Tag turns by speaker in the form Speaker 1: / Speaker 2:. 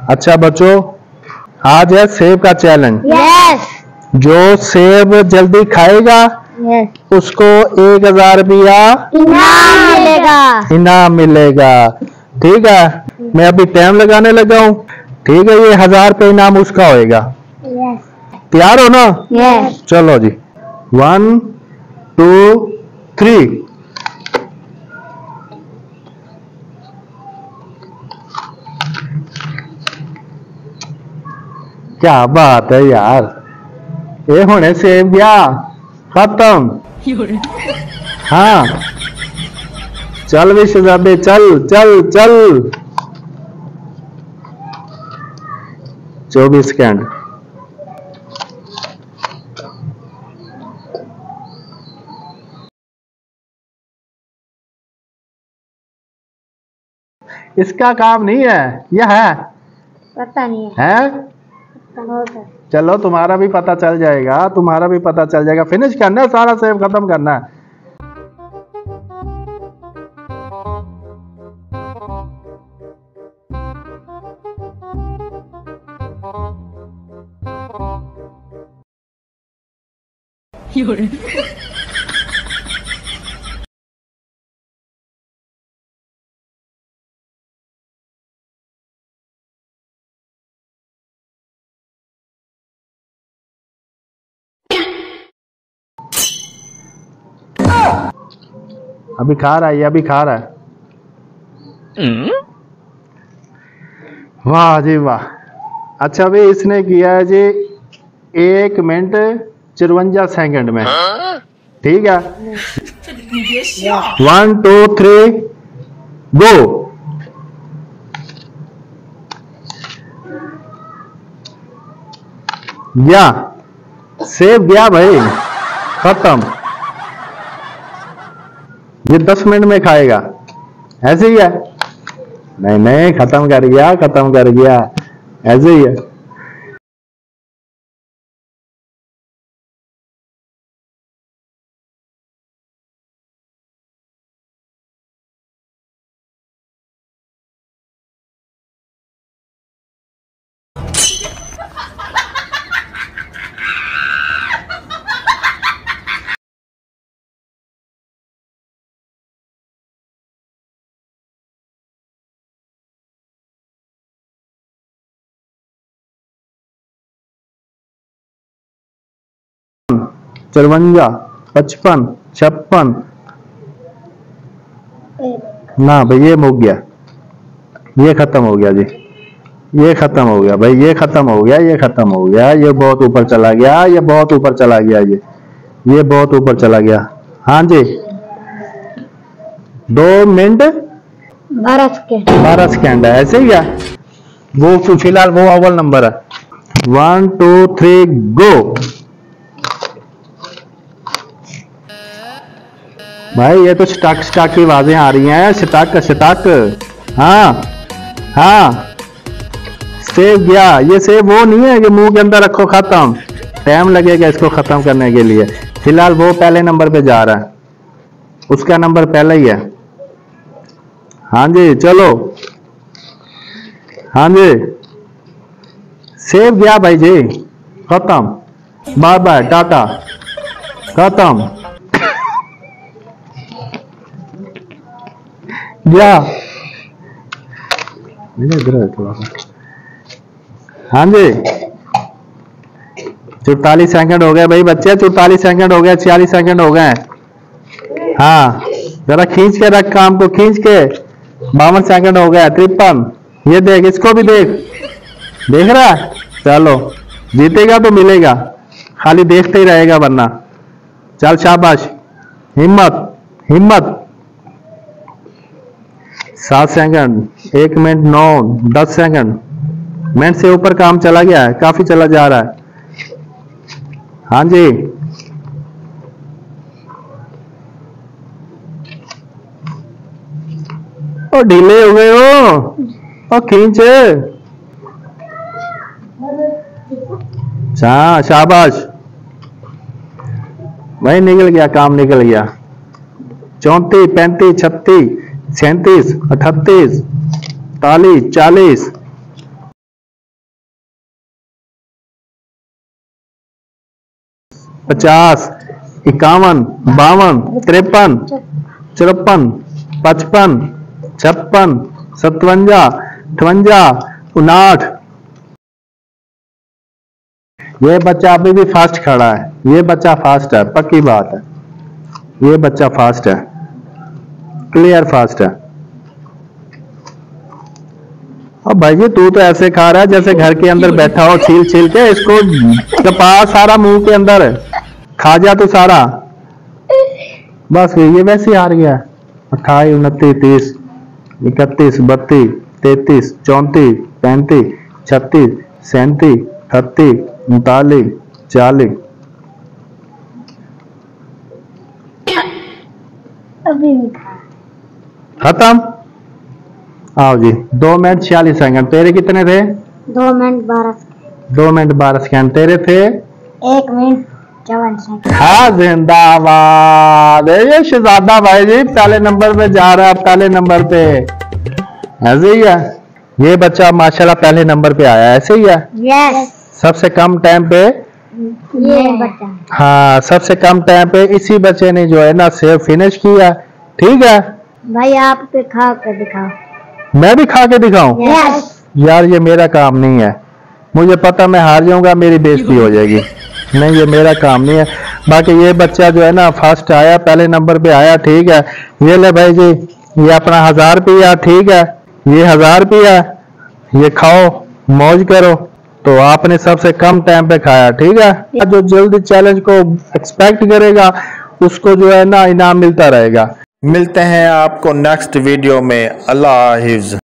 Speaker 1: अच्छा बच्चों, आज है सेब का चैलेंज।
Speaker 2: यस।
Speaker 1: जो सेब जल्दी खाएगा उसको 1000 रुपया इनाम मिलेगा। ठीक है, मैं अभी टाइम लगाने लगा हूँ। ठीक है, ये 1000 रुपये इनाम उसका होएगा। तैयार हो ना?
Speaker 2: यस।
Speaker 1: चलो जी, 1 2 3। क्या बात है यार, ये होने सेब गया खत्म। हाँ चल भी शहजादे, चल चल चल। 24 सेकंड। इसका काम नहीं है, यह है
Speaker 2: पता नहीं
Speaker 1: है? चलो तुम्हारा भी पता चल जाएगा, तुम्हारा भी पता चल जाएगा। फिनिश करना है, सारा सेब खत्म करना है। अभी खा रहा है, ये अभी खा रहा है। वाह जी वाह। अच्छा भाई, इसने किया है जी 1 मिनट 54 सेकंड में। ठीक है, 1 2 3 गो। गया सेब, गया भाई खत्म। ये 10 मिनट में खाएगा, ऐसे ही है। नहीं नहीं, खत्म कर गया, खत्म कर गया, ऐसे ही है। चरवंजा 55 56 ना भाई, ये मुक गया, ये खत्म हो गया जी, ये खत्म हो गया भाई, ये खत्म हो गया, ये खत्म हो गया, ये बहुत ऊपर चला गया, ये बहुत ऊपर चला गया, ये बहुत ऊपर चला गया। हाँ जी, 2 मिनट 12 सेकेंड है, ऐसे ही है। वो फिलहाल वो अव्वल नंबर है। 1 2 3 गो। भाई ये तो स्टक स्टक की आवाजें आ रही हैं, स्टक स्टक। हाँ हाँ, सेब गया। ये सेब वो नहीं है कि मुंह के अंदर रखो खत्म, टाइम लगेगा इसको खत्म करने के लिए। फिलहाल वो पहले नंबर पे जा रहा है, उसका नंबर पहले ही है। हाँ जी चलो, हाँ जी, सेब गया भाई जी खत्म। बाय बाय, टाटा, खत्म गया। थोड़ा सा। हाँ जी, 44 सेकंड हो गए भाई बच्चे, 44 सेकंड हो गए, 46 सेकंड हो गए। हाँ जरा खींच के रख काम को, खींच के। 52 सेकंड हो गया, 53। ये देख, इसको भी देख, देख रहा है? चलो, जीतेगा तो मिलेगा, खाली देखते ही रहेगा वरना। चल शाबाश, हिम्मत हिम्मत। 7 सेकंड, 1 मिनट 9 10 सेकंड। मिनट से ऊपर काम चला गया है, काफी चला जा रहा है। हाँ जी, ओ ढीले हो गए हो, ओ खींच। हाँ शाबाश भाई, निकल गया, काम निकल गया। 34 35 36 37 38 43 40। 50, 51, 52, 53, 54, 55, 56, 57, 58, 59। ये बच्चा अभी भी फास्ट खड़ा है, ये बच्चा फास्ट है, पक्की बात है, ये बच्चा फास्ट है, क्लियर फास्ट है। अब भाई जी तू तो ऐसे खा रहा है जैसे घर के अंदर बैठा हो, छील छील के इसको चपा सारा मुंह के अंदर, खा जा तू सारा। बस ये वैसे हार गया। 28, 29, 30, 31, 32, 33, 34, 35, 36, 37, 38, 39, 40।
Speaker 2: अभी भी खा।
Speaker 1: खत्म। आओ जी, 2 मिनट 46 सेकंड। तेरे कितने थे?
Speaker 2: 2 मिनट 12 सेकंड।
Speaker 1: 2 minute 12 second. तेरे थे?
Speaker 2: 1 मिनट 54 सेकंड।
Speaker 1: हाँ जिंदाबाद। ये शहजादा भाई जी पहले नंबर पे जा रहा है, पहले नंबर पे। ऐसे ही है ये बच्चा, माशाल्लाह पहले नंबर पे आया। ऐसे ही है।
Speaker 2: यस।
Speaker 1: सबसे कम टाइम पे
Speaker 2: ये बच्चा।
Speaker 1: हाँ, सबसे कम टाइम पे इसी बच्चे ने जो है ना सेव फिनिश किया। ठीक है
Speaker 2: भाई आप पे खा कर दिखाओ।
Speaker 1: मैं भी खा के दिखाऊं?
Speaker 2: यस।
Speaker 1: यार ये मेरा काम नहीं है, मुझे पता मैं हार जाऊंगा, मेरी बेइज्जती हो जाएगी। नहीं ये मेरा काम नहीं है। बाकी ये बच्चा जो है ना फर्स्ट आया, पहले नंबर पे आया। ठीक है ये ले भाई जी, ये अपना 1000 रुपया। ठीक है ये 1000 रुपया, ये खाओ मौज करो। तो आपने सबसे कम टाइम पे खाया। ठीक है जो जल्दी चैलेंज को एक्सपेक्ट करेगा उसको जो है ना इनाम मिलता रहेगा। मिलते हैं आपको नेक्स्ट वीडियो में। अल्लाह हाफिज।